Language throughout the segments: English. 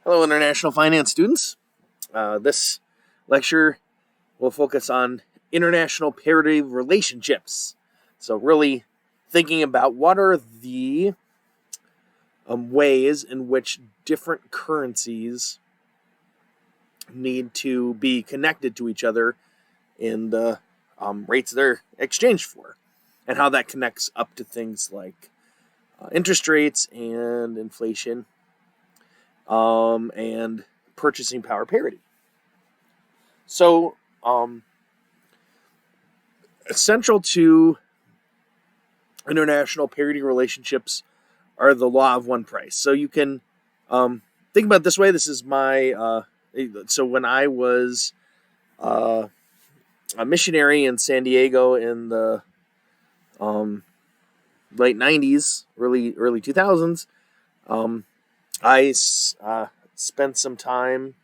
Hello, International Finance students. This lecture will focus on international parity relationships. So really thinking about what are the ways in which different currencies need to be connected to each other in the rates they're exchanged for, and how that connects up to things like interest rates and inflation and purchasing power parity. So, essential to international parity relationships are the law of one price. So you can think about it this way. This is my so when I was a missionary in San Diego in the late 90s, early 2000s, I spent some time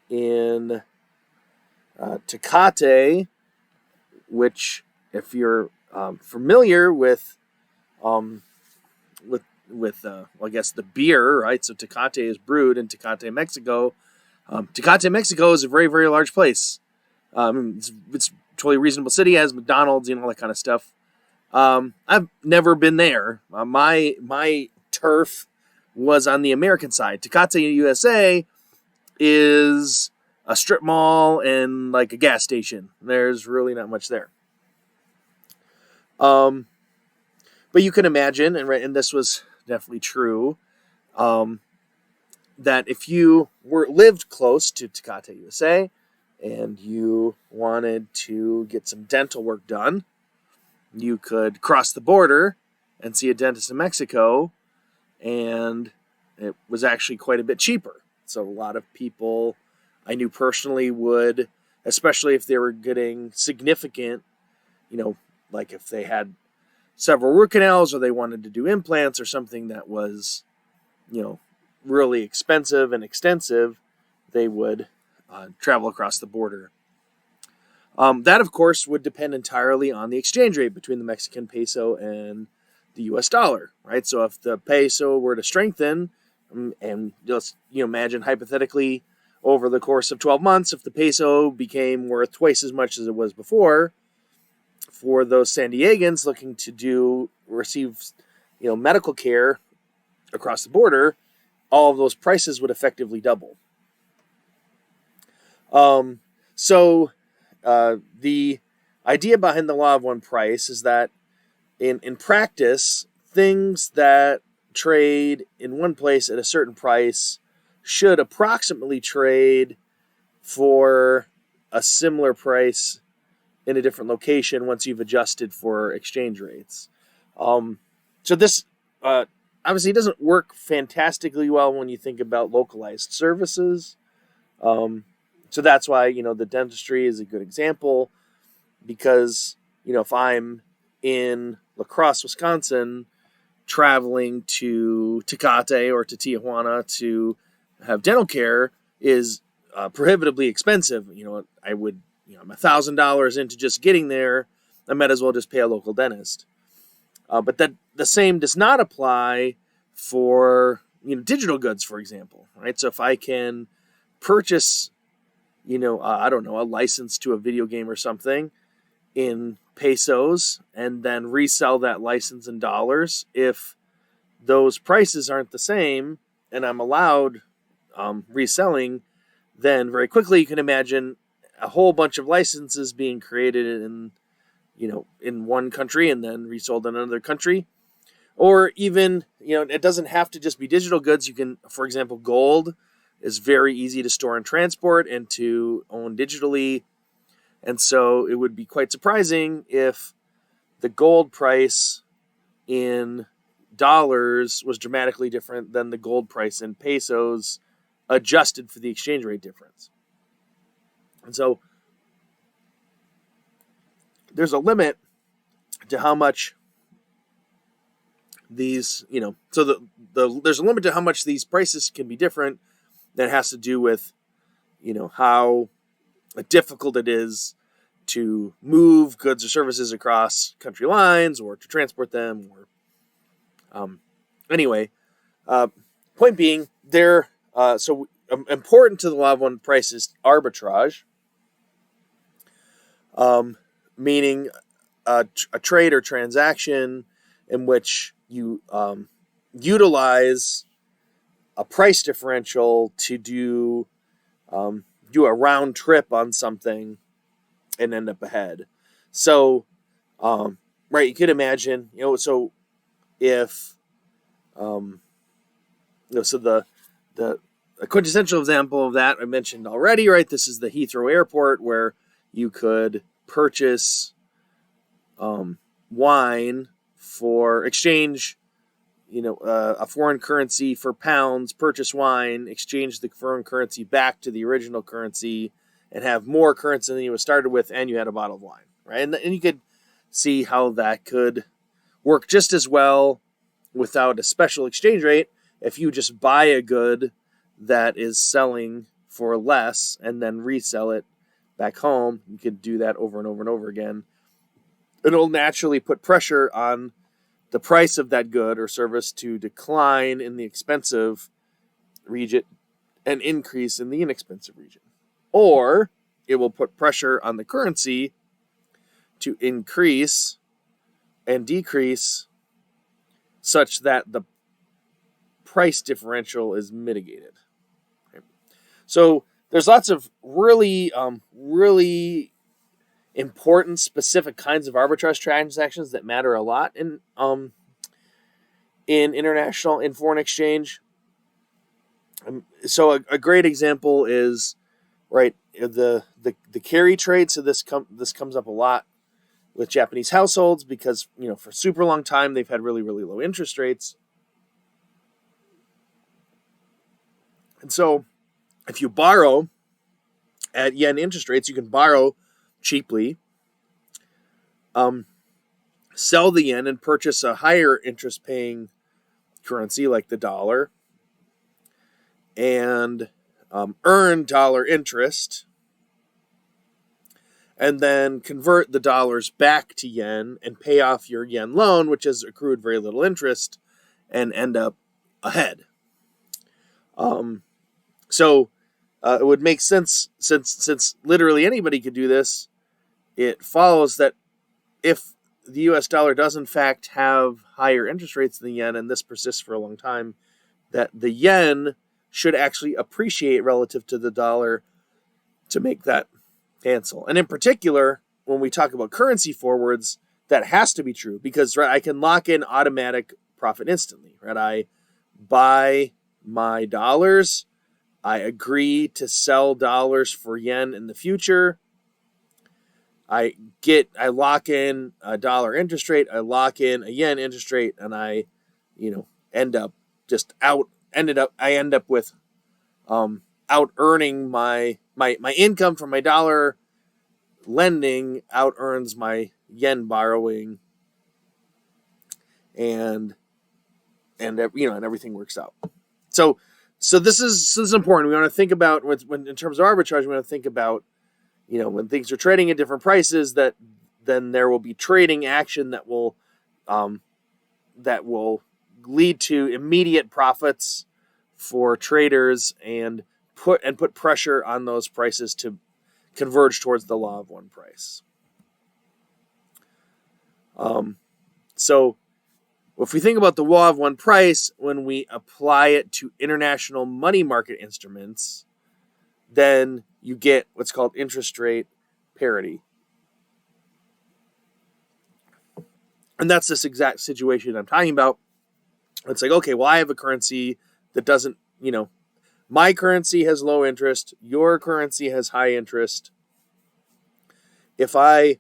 in Tecate, which, if you're familiar with I guess the beer, right? So Tecate is brewed in Tecate, Mexico. Tecate, Mexico is a very, very large place. It's a totally reasonable city, has McDonald's and all that kind of stuff. I've never been there. My turf was on the American side. Tecate, USA is a strip mall and like a gas station. There's really not much there. But you can imagine, and this was definitely true, that if you lived close to Tecate, USA, and you wanted to get some dental work done, you could cross the border and see a dentist in Mexico, and it was actually quite a bit cheaper. So a lot of people I knew personally would, especially if they were getting significant, like if they had several root canals or they wanted to do implants or something that was, really expensive and extensive, they would travel across the border. That, of course, would depend entirely on the exchange rate between the Mexican peso and the U.S. dollar, right? So if the peso were to strengthen, and just imagine hypothetically over the course of 12 months, if the peso became worth twice as much as it was before, for those San Diegans looking to receive medical care across the border, all of those prices would effectively double. So the idea behind the law of one price is that in practice, things that trade in one place at a certain price should approximately trade for a similar price in a different location once you've adjusted for exchange rates. So this obviously doesn't work fantastically well when you think about localized services. So that's why, the dentistry is a good example, because, if I'm in La Crosse, Wisconsin, traveling to Tecate or to Tijuana to have dental care is prohibitively expensive. I'm $1,000 into just getting there. I might as well just pay a local dentist. But that the same does not apply for digital goods, for example, right? So if I can purchase a license to a video game or something in pesos and then resell that license in dollars, if those prices aren't the same and I'm allowed reselling, then very quickly you can imagine a whole bunch of licenses being created in one country and then resold in another country. Or even, it doesn't have to just be digital goods. You can, for example, gold is very easy to store and transport and to own digitally. And so it would be quite surprising if the gold price in dollars was dramatically different than the gold price in pesos, adjusted for the exchange rate difference. And so there's a limit to how much these, there's a limit to how much these prices can be different. That has to do with, how difficult it is to move goods or services across country lines or to transport them. Or anyway, point being, there important to the law of one price is arbitrage, meaning a trade or transaction in which you utilize a price differential to do a round trip on something and end up ahead. So, right, you could imagine, so if, so the a quintessential example of that I mentioned already, right? This is the Heathrow Airport where you could purchase wine for exchange, a foreign currency for pounds, purchase wine, exchange the foreign currency back to the original currency, and have more currency than you started with, and you had a bottle of wine, right? And you could see how that could work just as well without a special exchange rate if you just buy a good that is selling for less and then resell it back home. You could do that over and over and over again. It'll naturally put pressure on the price of that good or service to decline in the expensive region and increase in the inexpensive region. Or it will put pressure on the currency to increase and decrease such that the price differential is mitigated. Okay. So there's lots of really important specific kinds of arbitrage transactions that matter a lot in international, in foreign exchange. So a great example is, right, the carry trade. So this comes up a lot with Japanese households because, for a super long time they've had really, really low interest rates. And so if you borrow at yen interest rates, you can borrow cheaply, sell the yen and purchase a higher interest paying currency like the dollar, and earn dollar interest, and then convert the dollars back to yen and pay off your yen loan, which has accrued very little interest, and end up ahead. So it would make sense, since literally anybody could do this. It follows that if the US dollar does in fact have higher interest rates than the yen, and this persists for a long time, that the yen should actually appreciate relative to the dollar to make that cancel. And in particular, when we talk about currency forwards, that has to be true because, right, I can lock in automatic profit instantly, right? I buy my dollars, I agree to sell dollars for yen in the future. I lock in a dollar interest rate, I lock in a yen interest rate, and I, end up with out earning my income from my dollar lending out earns my yen borrowing, and everything works out. So this is important. We want to think about when in terms of arbitrage, we want to think about, when things are trading at different prices, that then there will be trading action that will lead to immediate profits for traders and put pressure on those prices to converge towards the law of one price. So if we think about the law of one price, when we apply it to international money market instruments, then you get what's called interest rate parity. And that's this exact situation I'm talking about. It's like, okay, well, I have a currency that doesn't, my currency has low interest, your currency has high interest. If I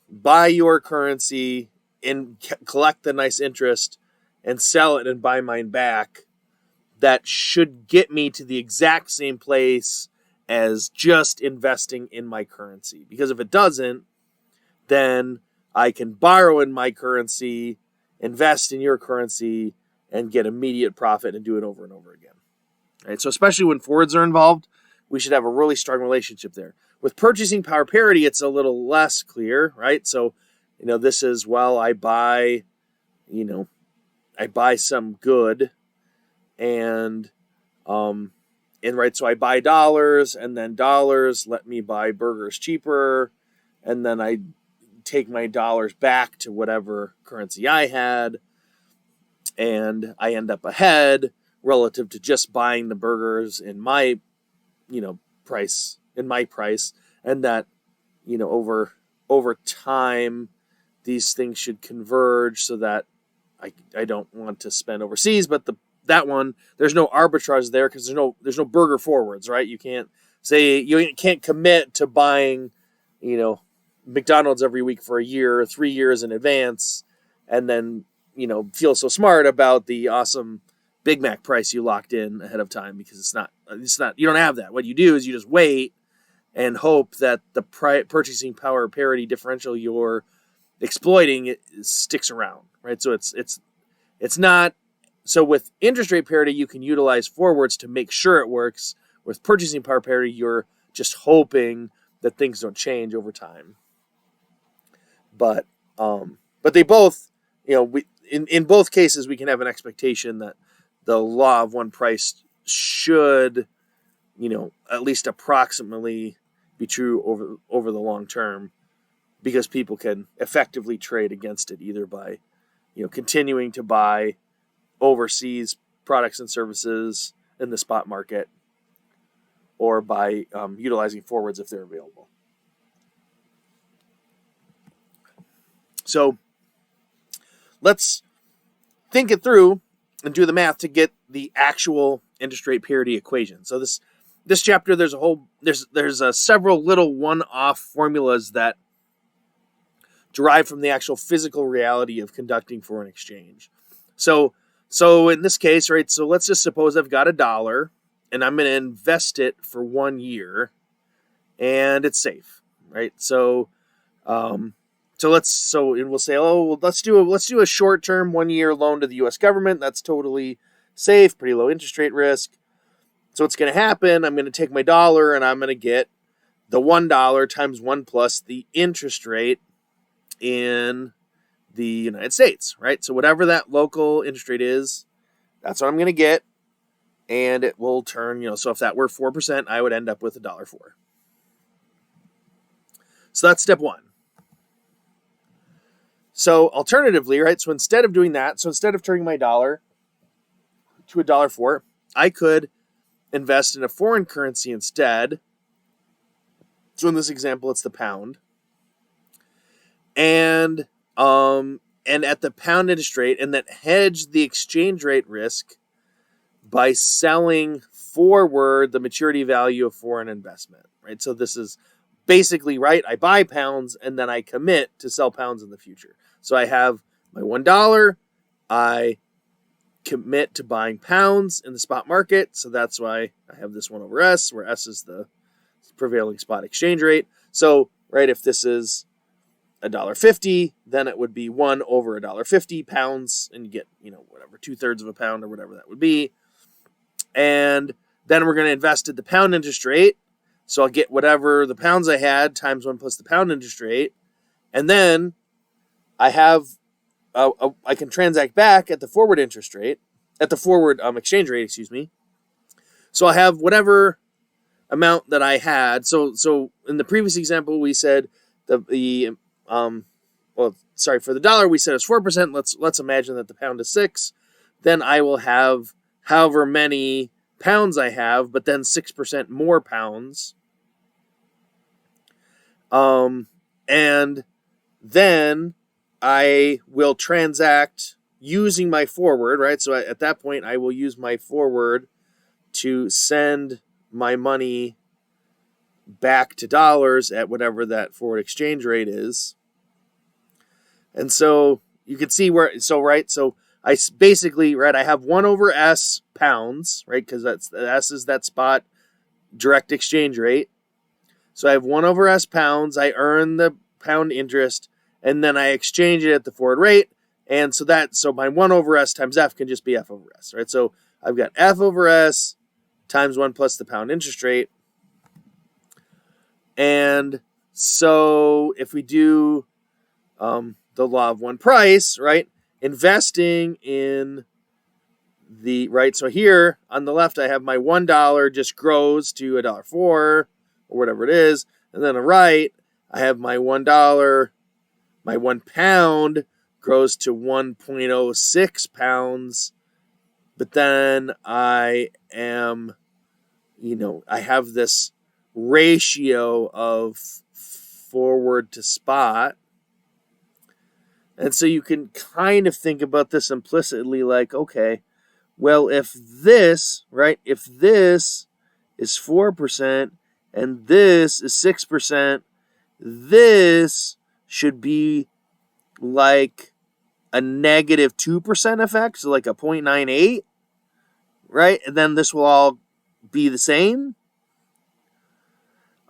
buy your currency and collect the nice interest and sell it and buy mine back, that should get me to the exact same place as just investing in my currency. Because if it doesn't, then I can borrow in my currency, invest in your currency, and get immediate profit and do it over and over again. Right? So especially when forwards are involved, we should have a really strong relationship there. With purchasing power parity, it's a little less clear, right? So, this is, well, I buy some good, and and right, so I buy dollars, and then dollars let me buy burgers cheaper, and then I take my dollars back to whatever currency I had, and I end up ahead relative to just buying the burgers in my, price, and that, over time these things should converge so that I don't want to spend overseas, but that one, there's no arbitrage there because there's no burger forwards, right? You can't say, you can't commit to buying, McDonald's every week for a year, 3 years in advance, and then feel so smart about the awesome Big Mac price you locked in ahead of time, because it's not you don't have that. What you do is you just wait and hope that the purchasing power parity differential you're exploiting sticks around, right? So it's not. So with interest rate parity, you can utilize forwards to make sure it works. With purchasing power parity, you're just hoping that things don't change over time. But they both, in both cases, we can have an expectation that the law of one price should, at least approximately be true over the long term, because people can effectively trade against it either by, continuing to buy overseas products and services in the spot market, or by utilizing forwards if they're available. So let's think it through and do the math to get the actual interest rate parity equation. So this chapter, there's several little one-off formulas that derive from the actual physical reality of conducting foreign exchange. So in this case, right, so let's just suppose I've got $1 and I'm going to invest it for 1 year and it's safe, right? So we'll say, let's do a short-term 1 year loan to the U.S. government. That's totally safe, pretty low interest rate risk. So what's going to happen? I'm going to take my dollar and I'm going to get the $1 times 1 plus the interest rate in the United States, right? So whatever that local interest rate is, that's what I'm going to get, and it will turn, so if that were 4%, I would end up with $1.04. So that's step one. So alternatively, right, so instead of doing that, instead of turning my dollar to $1.04, I could invest in a foreign currency instead. So in this example, it's the pound. And at the pound interest rate, and that hedge the exchange rate risk by selling forward the maturity value of foreign investment, right? So this is basically, right, I buy pounds and then I commit to sell pounds in the future. So I have my $1, I commit to buying pounds in the spot market, so that's why I have this 1 over S, where S is the prevailing spot exchange rate. So, right, if this is $1.50, then it would be 1 over $1.50 pounds, and you get, whatever, 2/3 of a pound or whatever that would be. And then we're going to invest at the pound interest rate. So I'll get whatever the pounds I had times 1 plus the pound interest rate. And then I have, I can transact back at the forward interest rate, at the forward exchange rate, excuse me. So I have whatever amount that I had. So in the previous example, we said for the dollar we said it's 4%. Let's imagine that the pound is 6. Then I will have however many pounds I have, but then 6% more pounds. And then I will transact using my forward, right? So at that point, I will use my forward to send my money back to dollars at whatever that forward exchange rate is. And so you can see so I basically, right, I have 1 over S pounds, right, because S is that spot direct exchange rate. So I have 1 over S pounds, I earn the pound interest, and then I exchange it at the forward rate. And so my 1 over S times F can just be F over S, right? So I've got F over S times 1 plus the pound interest rate. And so if we do the law of one price, right, investing in So here on the left, I have my $1 just grows to $1.04 or whatever it is. And then on the right, I have my $1, my 1 pound grows to 1.06 pounds. But then I have this ratio of forward to spot. And so you can kind of think about this implicitly like, okay, well, if this is 4% and this is 6%, this should be like a negative 2% effect, so like a 0.98, right? And then this will all be the same.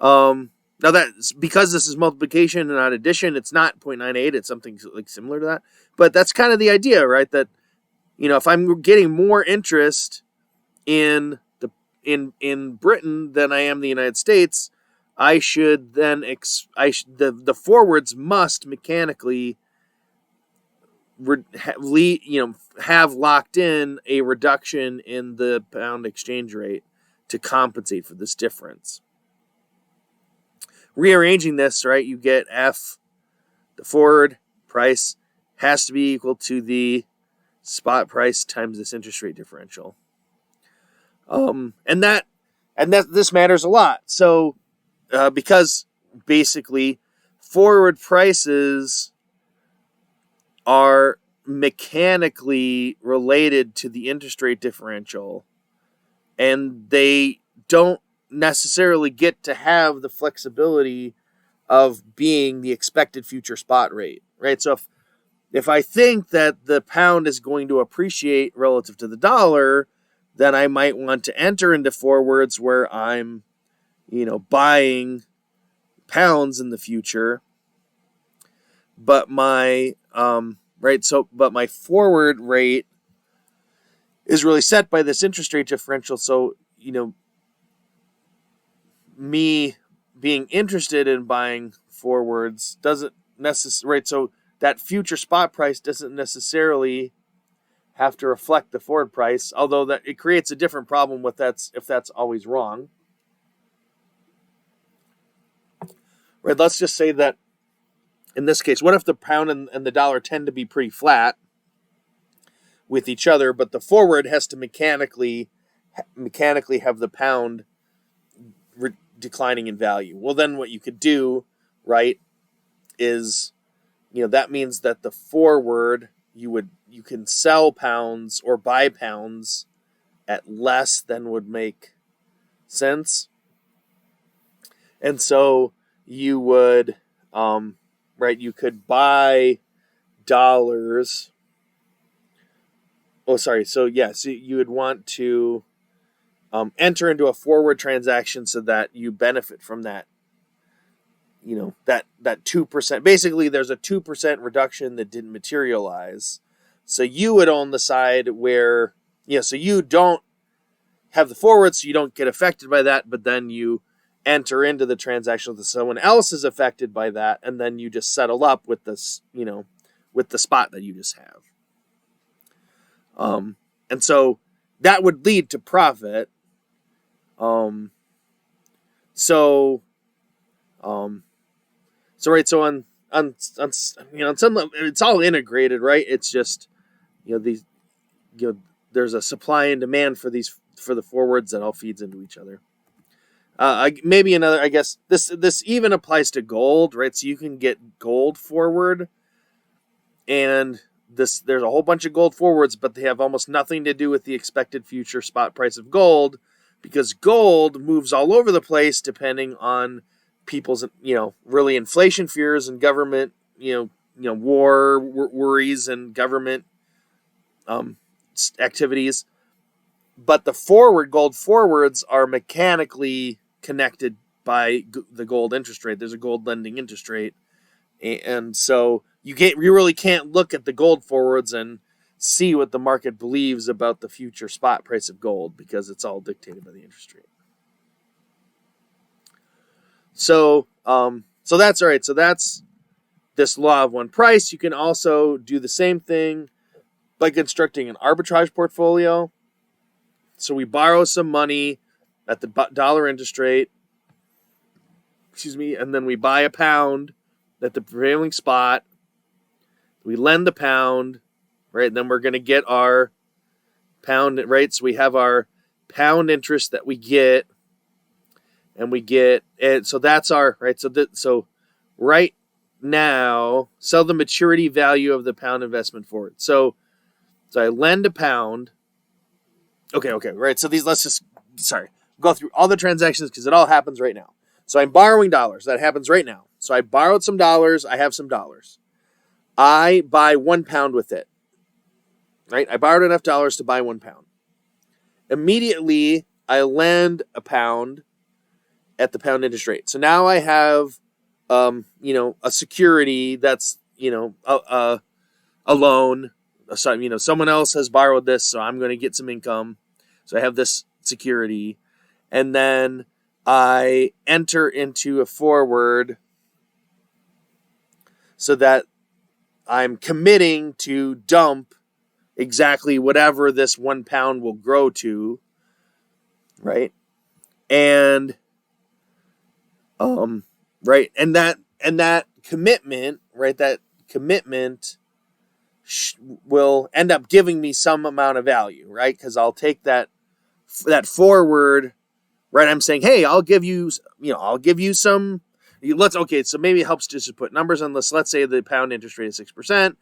Now that's because this is multiplication and not addition, it's not 0.98, it's something like similar to that. But that's kind of the idea, right? That, if I'm getting more interest in in Britain than I am the United States, I should then the forwards must mechanically have locked in a reduction in the pound exchange rate to compensate for this difference. Rearranging this, right, you get F, the forward price has to be equal to the spot price times this interest rate differential. And this matters a lot. So, because basically forward prices are mechanically related to the interest rate differential, and they don't necessarily get to have the flexibility of being the expected future spot rate, right? So if I think that the pound is going to appreciate relative to the dollar, then I might want to enter into forwards where I'm, buying pounds in the future. But my but my forward rate is really set by this interest rate differential. So, me being interested in buying forwards doesn't necessarily, right? So that future spot price doesn't necessarily have to reflect the forward price, although that it creates a different problem with if that's always wrong. Right? Let's just say that in this case, what if the pound and the dollar tend to be pretty flat with each other, but the forward has to mechanically have the pound declining in value? Well, then what you could do, right, is, that means that the forward you can sell pounds or buy pounds at less than would make sense. And so you would, you could buy dollars. Oh, sorry. So you would want to enter into a forward transaction so that you benefit from that. That 2%. Basically, there's a 2% reduction that didn't materialize. So you would own the side where, so you don't have the forward, so you don't get affected by that, but then you enter into the transaction with someone else is affected by that, and then you just settle up with this, with the spot that you just have. And so that would lead to profit. So So on some level, it's all integrated, right? It's just, there's a supply and demand for the forwards that all feeds into each other. Maybe another, I guess this even applies to gold, right? So you can get gold forward, and there's a whole bunch of gold forwards, but they have almost nothing to do with the expected future spot price of gold, because gold moves all over the place depending on people's, really inflation fears and government, war worries and government activities. But the gold forwards are mechanically connected by the gold interest rate. There's a gold lending interest rate. And so you really can't look at the gold forwards and see what the market believes about the future spot price of gold, because it's all dictated by the interest rate. So that's all right. So that's this law of one price. You can also do the same thing by constructing an arbitrage portfolio. So we borrow some money at the dollar interest rate, and then we buy a pound at the prevailing spot. We lend the pound, right? And then we're going to get our pound, right? So we have our pound interest that we get, and so that's our, right? So right now, sell the maturity value of the pound investment forward. So I lend a pound. Okay, right. So let's go through all the transactions because it all happens right now. So I'm borrowing dollars. That happens right now. So I borrowed some dollars. I have some dollars. I buy 1 pound with it. Right? I borrowed enough dollars to buy 1 pound. Immediately, I lend a pound at the pound interest rate. So now I have, a security that's, a loan. So, someone else has borrowed this, so I'm going to get some income. So I have this security. And then I enter into a forward so that I'm committing to dump exactly whatever this 1 pound will grow to, right? And right, and that commitment, right? That commitment will end up giving me some amount of value, right? Because I'll take that forward, right? I'm saying, hey, I'll give you some. So maybe it helps just to put numbers on this. Let's say the pound interest rate is 6%.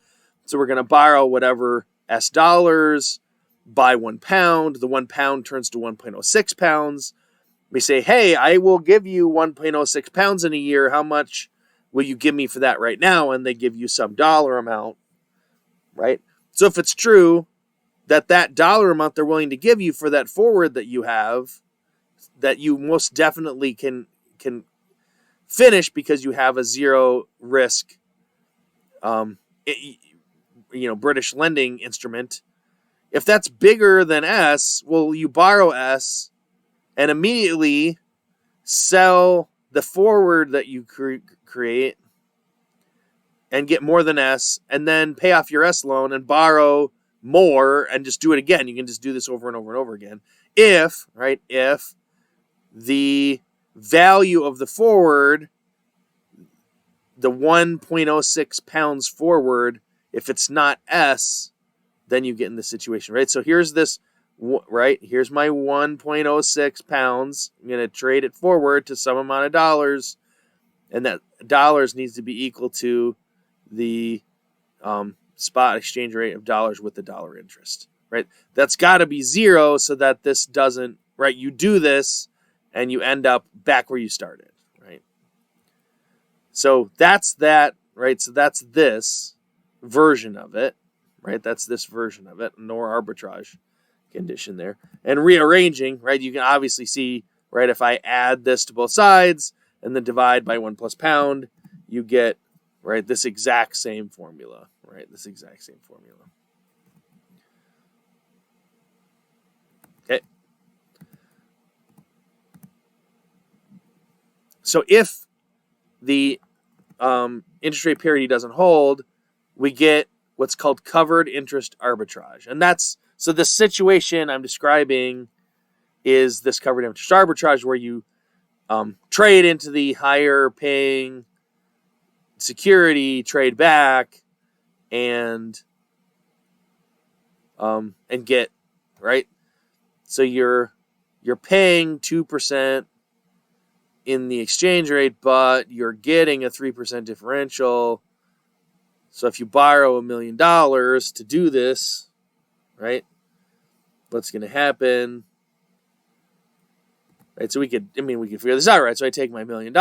So we're going to borrow whatever S dollars, buy 1 pound. The 1 pound turns to 1.06 pounds. We say, hey, I will give you 1.06 pounds in a year. How much will you give me for that right now? And they give you some dollar amount, right? So if it's true that dollar amount they're willing to give you for that forward that you have, that you most definitely can finish because you have a zero risk, British lending instrument. If that's bigger than S, well, you borrow S and immediately sell the forward that you create and get more than S, and then pay off your S loan and borrow more and just do it again. You can just do this over and over and over again. If the value of the forward, the 1.06 pounds forward, if it's not S, then you get in this situation, right? So here's this, right? Here's my 1.06 pounds. I'm going to trade it forward to some amount of dollars, and that dollars needs to be equal to the spot exchange rate of dollars with the dollar interest, right? That's got to be 0 so that this doesn't, right? You do this and you end up back where you started, right? So that's that, right? So that's this version of it, right? That's this version of it, no arbitrage condition there. And rearranging, right? You can obviously see, right, if I add this to both sides and then divide by 1 plus pound, you get, right, this exact same formula, right? This exact same formula. Okay. So if the interest rate parity doesn't hold, we get what's called covered interest arbitrage. And so the situation I'm describing is this covered interest arbitrage where you trade into the higher paying security, trade back, and get, right? So you're paying 2% in the exchange rate, but you're getting a 3% differential. So if you borrow $1 million to do this, right, what's going to happen? Right, so we could figure this out, right? So I take my $1 million,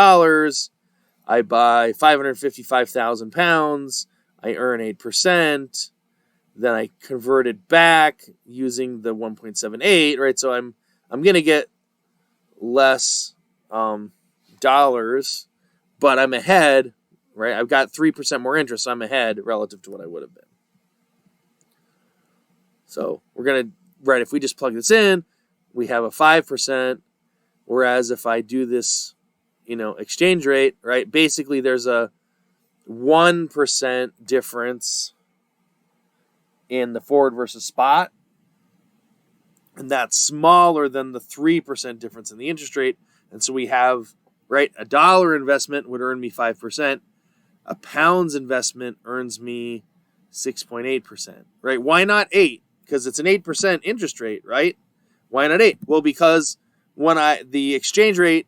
I buy 555,000 pounds, I earn 8%, then I convert it back using the 1.78, right? So I'm going to get less dollars, but I'm ahead, right? I've got 3% more interest, so I'm ahead relative to what I would have been. So we're going to, right, if we just plug this in, we have a 5%, whereas if I do this, exchange rate, right, basically there's a 1% difference in the forward versus spot, and that's smaller than the 3% difference in the interest rate. And so we have, right, a dollar investment would earn me 5%. A pound's investment earns me 6.8%, right? Why not 8? Because it's an 8% interest rate, right? Why not 8? Well, because when the exchange rate,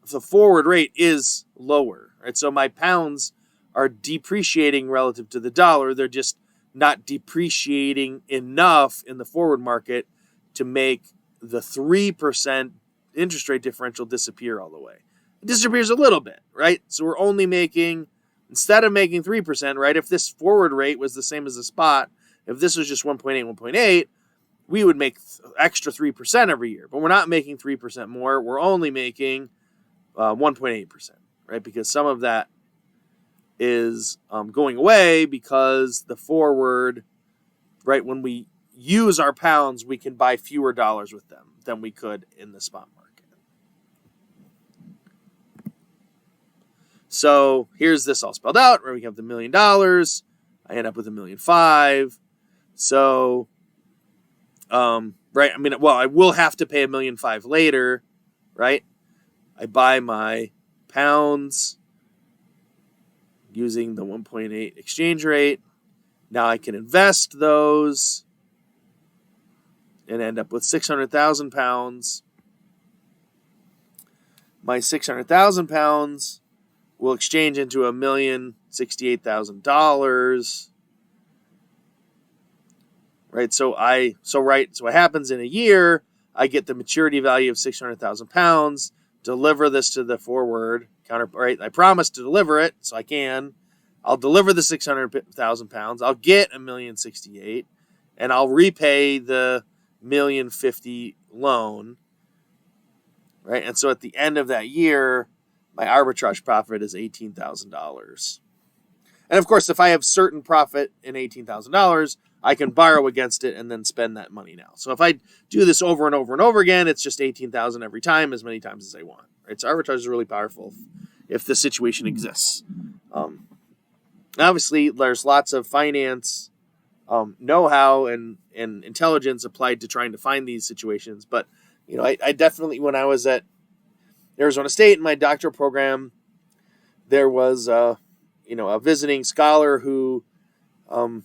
the forward rate is lower, right? So my pounds are depreciating relative to the dollar. They're just not depreciating enough in the forward market to make the 3% interest rate differential disappear all the way. It disappears a little bit, right? So we're only making, instead of making 3%, right, if this forward rate was the same as the spot, if this was just 1.8, we would make extra 3% every year. But we're not making 3% more. We're only making 1.8%, right? Because some of that is going away because the forward, right, when we use our pounds, we can buy fewer dollars with them than we could in the spot market. So here's this all spelled out, where we have the $1 million. I end up with $1.5 million. So, right, I mean, well, I will have to pay $1.5 million later, right? I buy my pounds using the 1.8 exchange rate. Now I can invest those and end up with 600,000 pounds. My 600,000 pounds will exchange into $1,068,000. Right, so what happens in a year, I get the maturity value of 600,000 pounds, deliver this to the forward counter, right? I promise to deliver it, so I can. I'll deliver the 600,000 pounds. I'll get $1,068,000, and I'll repay the $1,050,000 loan, right? And so at the end of that year, my arbitrage profit is $18,000. And of course, if I have certain profit in $18,000, I can borrow against it and then spend that money now. So if I do this over and over and over again, it's just $18,000 every time, as many times as I want. Right? So arbitrage is really powerful if the situation exists. Obviously, there's lots of finance know-how and intelligence applied to trying to find these situations. But I definitely, when I was at Arizona State in my doctoral program, there was a visiting scholar who, the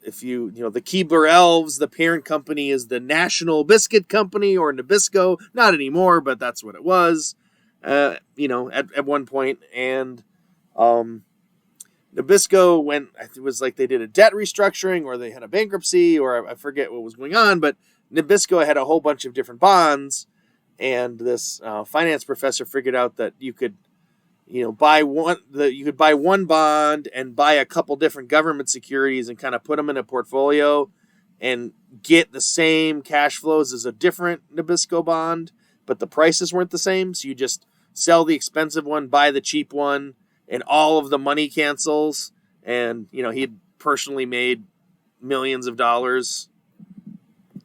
Keebler Elves, the parent company is the National Biscuit Company, or Nabisco. Not anymore, but that's what it was, at one point. And Nabisco went, it was like they did a debt restructuring or they had a bankruptcy, or I forget what was going on, but Nabisco had a whole bunch of different bonds. And this finance professor figured out that you could buy one bond and buy a couple different government securities and kind of put them in a portfolio and get the same cash flows as a different Nabisco bond, but the prices weren't the same. So you just sell the expensive one, buy the cheap one, and all of the money cancels. And, he'd personally made millions of dollars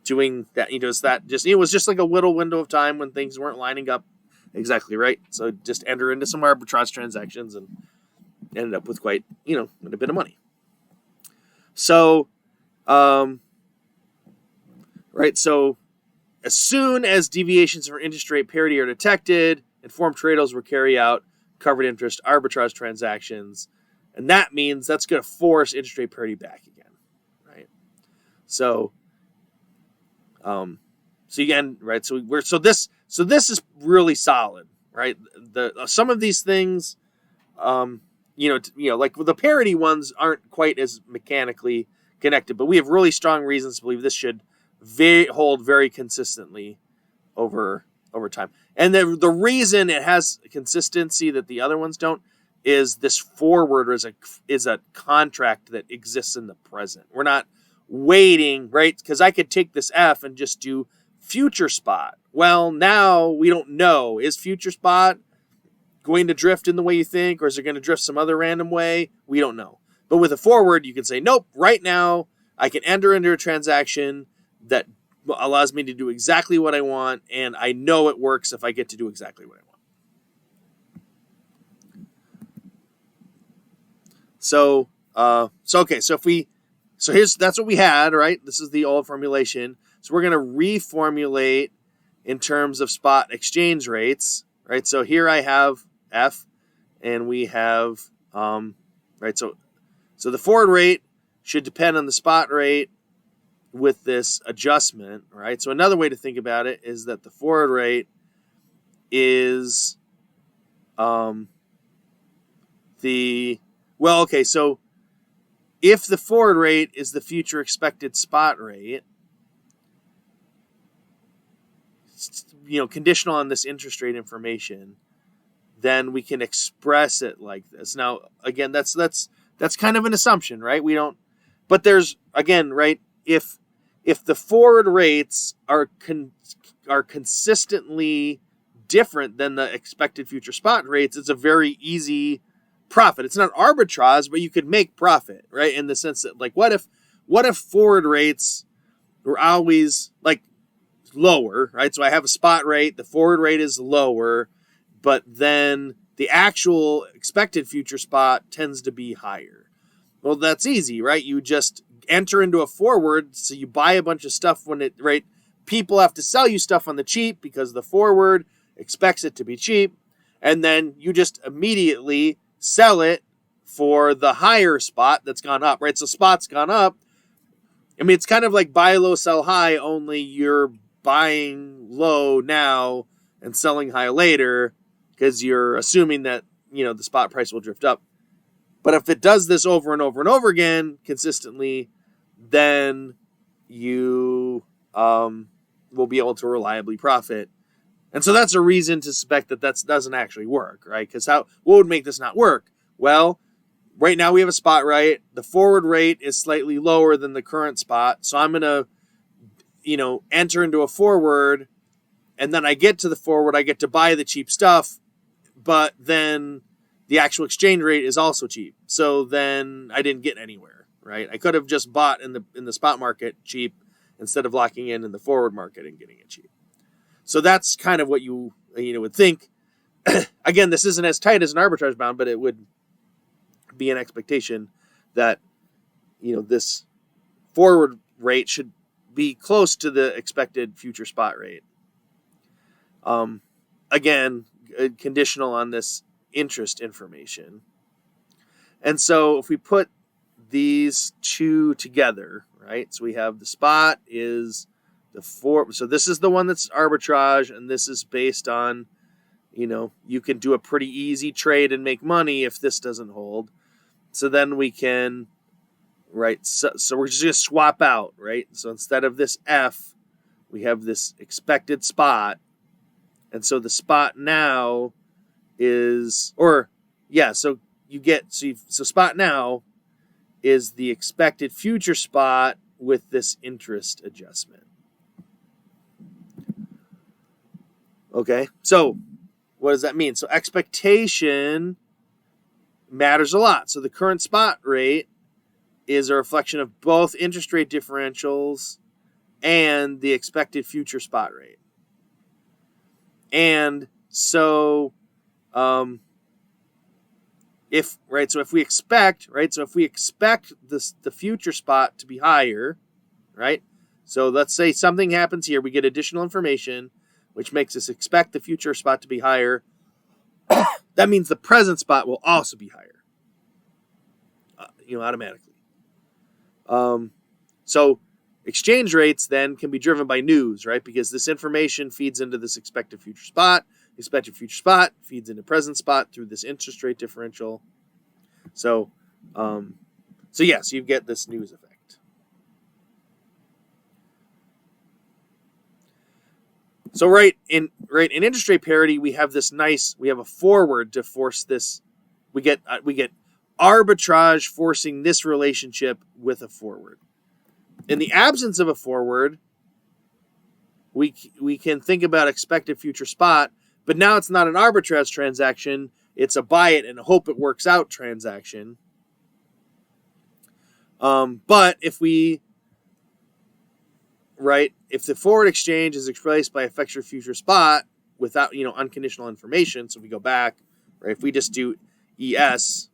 doing that. It was just like a little window of time when things weren't lining up exactly right. So just enter into some arbitrage transactions and ended up with quite, a bit of money. So, right. So as soon as deviations from interest rate parity are detected, informed traders will carry out covered interest arbitrage transactions. And that means that's going to force interest rate parity back again. Right. So again, right. So this is really solid, right? Some of these things, like the parity ones aren't quite as mechanically connected, but we have really strong reasons to believe this should hold very consistently over time. And the reason it has consistency that the other ones don't is this forward is a contract that exists in the present. We're not waiting, right? Because I could take this F and just do future spot. Well, now we don't know. Is future spot going to drift in the way you think, or is it going to drift some other random way? We don't know. But with a forward, you can say, nope, right now I can enter into a transaction that allows me to do exactly what I want, and I know it works if I get to do exactly what I want. So So that's what we had, right? This is the old formulation. So we're going to reformulate in terms of spot exchange rates, right? So here I have F, and we have, right? So the forward rate should depend on the spot rate with this adjustment, right? So another way to think about it is that the forward rate is so if the forward rate is the future expected spot rate, conditional on this interest rate information, then we can express it like this. Now, again, that's kind of an assumption, right? We don't, but there's, again, right, if the forward rates are consistently different than the expected future spot rates, it's a very easy profit. It's not arbitrage, but you could make profit, right? In the sense that, like, what if forward rates were always like lower, right? So I have a spot rate, the forward rate is lower, but then the actual expected future spot tends to be higher. Well, that's easy, right? You just enter into a forward, so you buy a bunch of stuff when right? People have to sell you stuff on the cheap because the forward expects it to be cheap, and then you just immediately sell it for the higher spot that's gone up, right? So spot's gone up. I mean, it's kind of like buy low, sell high, only you're buying low now and selling high later because you're assuming that, the spot price will drift up. But if it does this over and over and over again consistently, then you will be able to reliably profit. And so that's a reason to suspect that doesn't actually work, right? Because what would make this not work? Well, right now we have a spot rate. The forward rate is slightly lower than the current spot. So I'm going to, enter into a forward, and then I get to the forward, I get to buy the cheap stuff, but then the actual exchange rate is also cheap. So then I didn't get anywhere, right? I could have just bought in the spot market cheap instead of locking in the forward market and getting it cheap. So that's kind of what you would think. Again, this isn't as tight as an arbitrage bound, but it would be an expectation that this forward rate should be close to the expected future spot rate. Again, conditional on this interest information. And so if we put these two together, right? So we have the spot is so this is the one that's arbitrage, and this is based on, you can do a pretty easy trade and make money if this doesn't hold. So then we can, right? So we're just going to swap out, right? So instead of this F, we have this expected spot. And so the spot now is, so spot now is the expected future spot with this interest adjustment. Okay, so what does that mean? So expectation matters a lot. So the current spot rate is a reflection of both interest rate differentials and the expected future spot rate. And so if we expect the future spot to be higher, right? So let's say something happens here, we get additional information which makes us expect the future spot to be higher. That means the present spot will also be higher, automatically. So exchange rates then can be driven by news, right? Because this information feeds into this expected future spot. Expected future spot feeds into present spot through this interest rate differential. So you get this news effect. So in interest rate parity, we have a forward to force this. We get arbitrage forcing this relationship with a forward. In the absence of a forward, we can think about expected future spot, but now it's not an arbitrage transaction, it's a buy it and hope it works out transaction. But if the forward exchange is replaced by a future spot without, unconditional information, so if we go back, right, if we just do ES,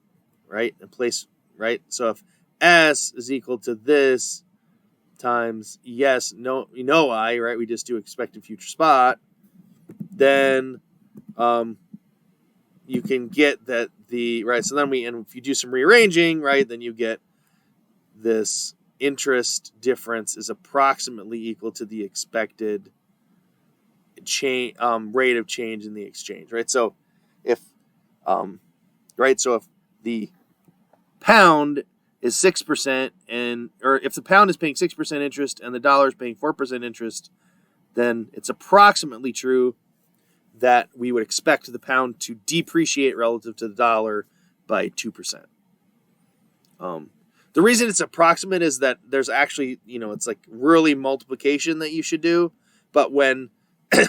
right, and place, right, so if S is equal to this times ES, no I, right? We just do expected future spot. Then you can get that right. So then and if you do some rearranging, right, then you get this interest difference is approximately equal to the expected rate of change in the exchange, right? So if if the pound is 6% or if the pound is paying 6% interest and the dollar is paying 4% interest, then it's approximately true that we would expect the pound to depreciate relative to the dollar by 2%. The reason it's approximate is that there's actually, it's like really multiplication that you should do. But when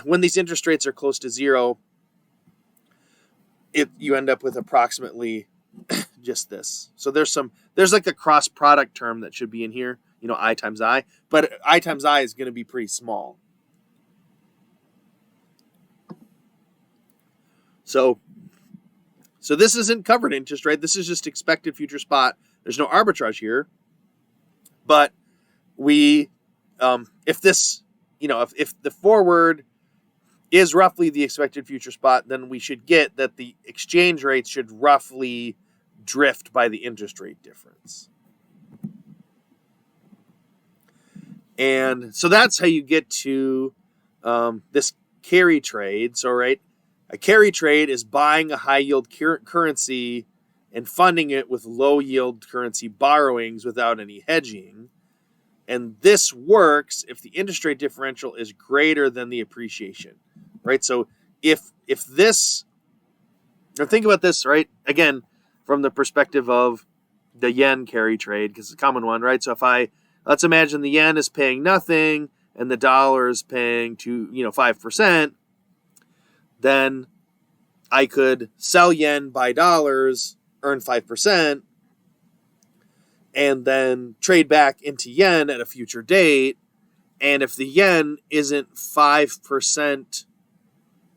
these interest rates are close to zero, you end up with approximately just this. So there's like a cross product term that should be in here, I times I, but I times I is going to be pretty small. So this isn't covered interest, right? This is just expected future spot. There's no arbitrage here. But we, if this, if the forward is roughly the expected future spot, then we should get that the exchange rates should roughly drift by the interest rate difference. And so that's how you get to this carry trade. So, right, a carry trade is buying a high yield currency and funding it with low yield currency borrowings without any hedging. And this works if the interest rate differential is greater than the appreciation, right? So if this, or think about this, right? Again, from the perspective of the yen carry trade, because it's a common one, right? So let's imagine the yen is paying nothing and the dollar is paying 5%, then I could sell yen, buy dollars, earn 5%, and then trade back into yen at a future date. And if the yen isn't 5%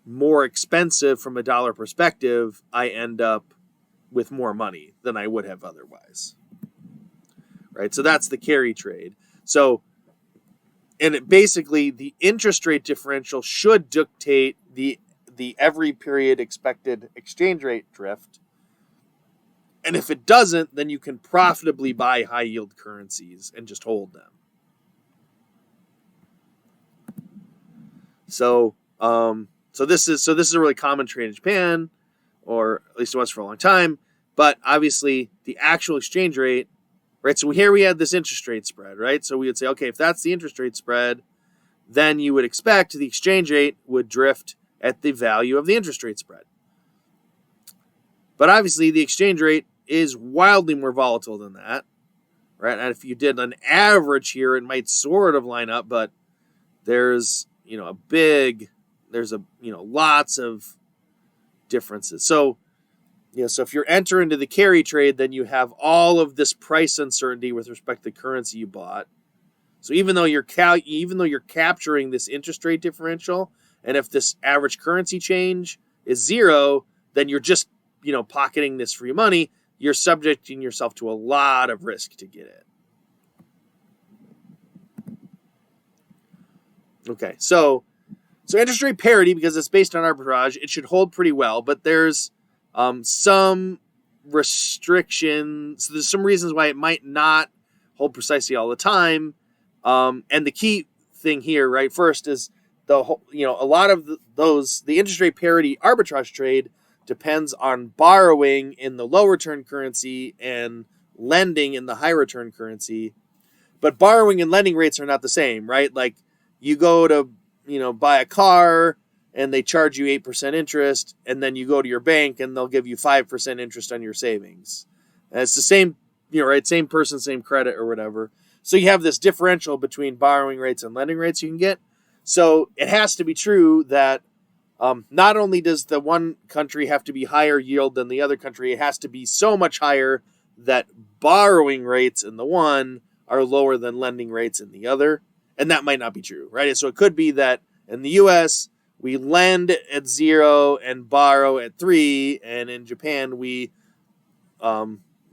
more expensive from a dollar perspective, I end up with more money than I would have otherwise. Right? So that's the carry trade. So, and basically the interest rate differential should dictate the every period expected exchange rate drift. And if it doesn't, then you can profitably buy high yield currencies and just hold them. So this is a really common trade in Japan, or at least it was for a long time. But obviously, the actual exchange rate, right? So here we had this interest rate spread, right? So we would say, okay, if that's the interest rate spread, then you would expect the exchange rate would drift at the value of the interest rate spread. But obviously, the exchange rate is wildly more volatile than that, right? And if you did an average here, it might sort of line up, but there's lots of differences. So, so if you're entering into the carry trade, then you have all of this price uncertainty with respect to the currency you bought. So even though you're capturing this interest rate differential, and if this average currency change is zero, then you're just pocketing this free money. You're subjecting yourself to a lot of risk to get it. Okay, so interest rate parity, because it's based on arbitrage, it should hold pretty well, but there's some restrictions. There's some reasons why it might not hold precisely all the time. And the key thing here, right, first is a lot of the interest rate parity arbitrage trade depends on borrowing in the low return currency and lending in the high return currency. But borrowing and lending rates are not the same, right? Like you go to, buy a car and they charge you 8% interest, and then you go to your bank and they'll give you 5% interest on your savings. And it's the same, right? Same person, same credit or whatever. So you have this differential between borrowing rates and lending rates you can get. So it has to be true that not only does the one country have to be higher yield than the other country, it has to be so much higher that borrowing rates in the one are lower than lending rates in the other. And that might not be true, right? So it could be that in the US, we lend at 0 and borrow at 3. And in Japan, we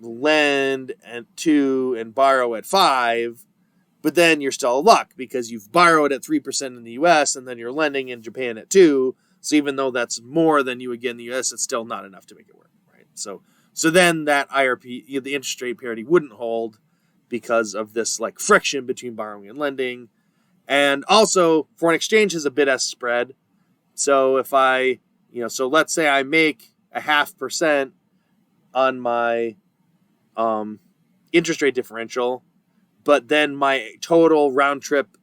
lend at 2 and borrow at 5, but then you're still out of luck because you've borrowed at 3% in the US and then you're lending in Japan at 2. So even though that's more than you would get in the US, it's still not enough to make it work, right? So then that IRP, the interest rate parity, wouldn't hold because of this like friction between borrowing and lending. And also foreign exchange has a bid-ask spread. So if I, so let's say I make a 0.5% on my interest rate differential, but then my total round trip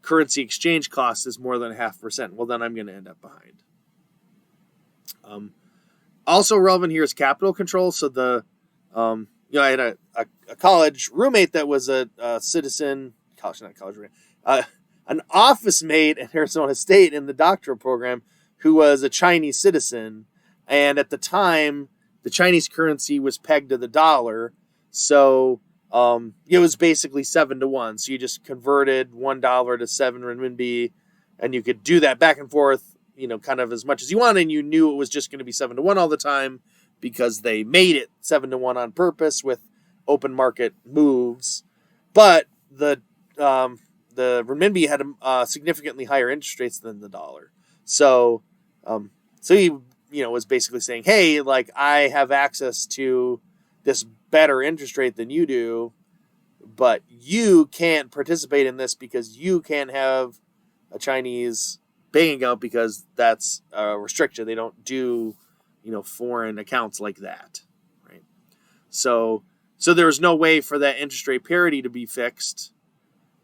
currency exchange cost is more than 0.5%. Well, then I'm going to end up behind. Also relevant here is capital control. So I had a college roommate that was a citizen, an office mate at Arizona State in the doctoral program who was a Chinese citizen. And at the time, the Chinese currency was pegged to the dollar. So it was basically 7-to-1. So you just converted $1 to 7 renminbi, and you could do that back and forth, kind of as much as you wanted. And you knew it was just going to be 7-to-1 all the time because they made it 7-to-1 on purpose with open market moves. But the renminbi had significantly higher interest rates than the dollar. So he, was basically saying, hey, like I have access to this better interest rate than you do, but you can't participate in this because you can't have a Chinese bank account because that's a restriction. They don't do, foreign accounts like that, right? So there's no way for that interest rate parity to be fixed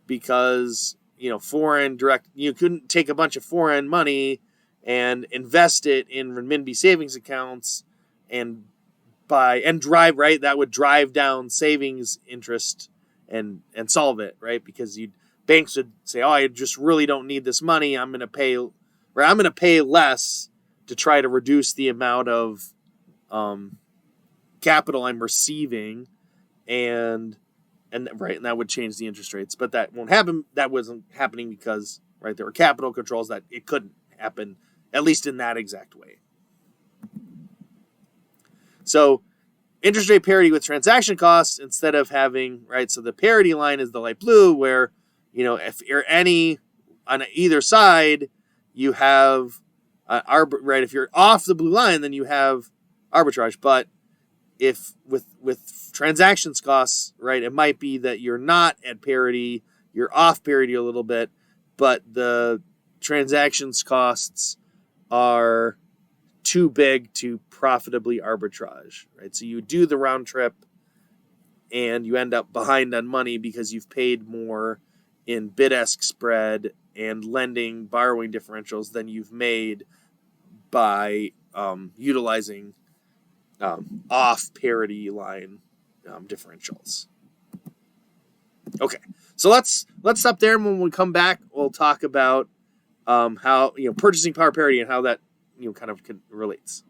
because, foreign direct, you couldn't take a bunch of foreign money and invest it in renminbi savings accounts and drive, right? That would drive down savings interest and solve it, right? Because banks would say, oh, I just really don't need this money. I'm going to pay less to try to reduce the amount of capital I'm receiving, and that would change the interest rates. But that won't happen. That wasn't happening because, right, there were capital controls that it couldn't happen, at least in that exact way. So interest rate parity with transaction costs, instead of having, right, so the parity line is the light blue where, if you're on either side, you have, right, if you're off the blue line, then you have arbitrage. But if with transactions costs, right, it might be that you're not at parity, you're off parity a little bit, but the transactions costs are too big to profitably arbitrage, right? So you do the round trip and you end up behind on money because you've paid more in bid-ask spread and borrowing differentials than you've made by utilizing off parity line differentials. Okay, so let's stop there, and when we come back, we'll talk about how purchasing power parity and how that kind of relates.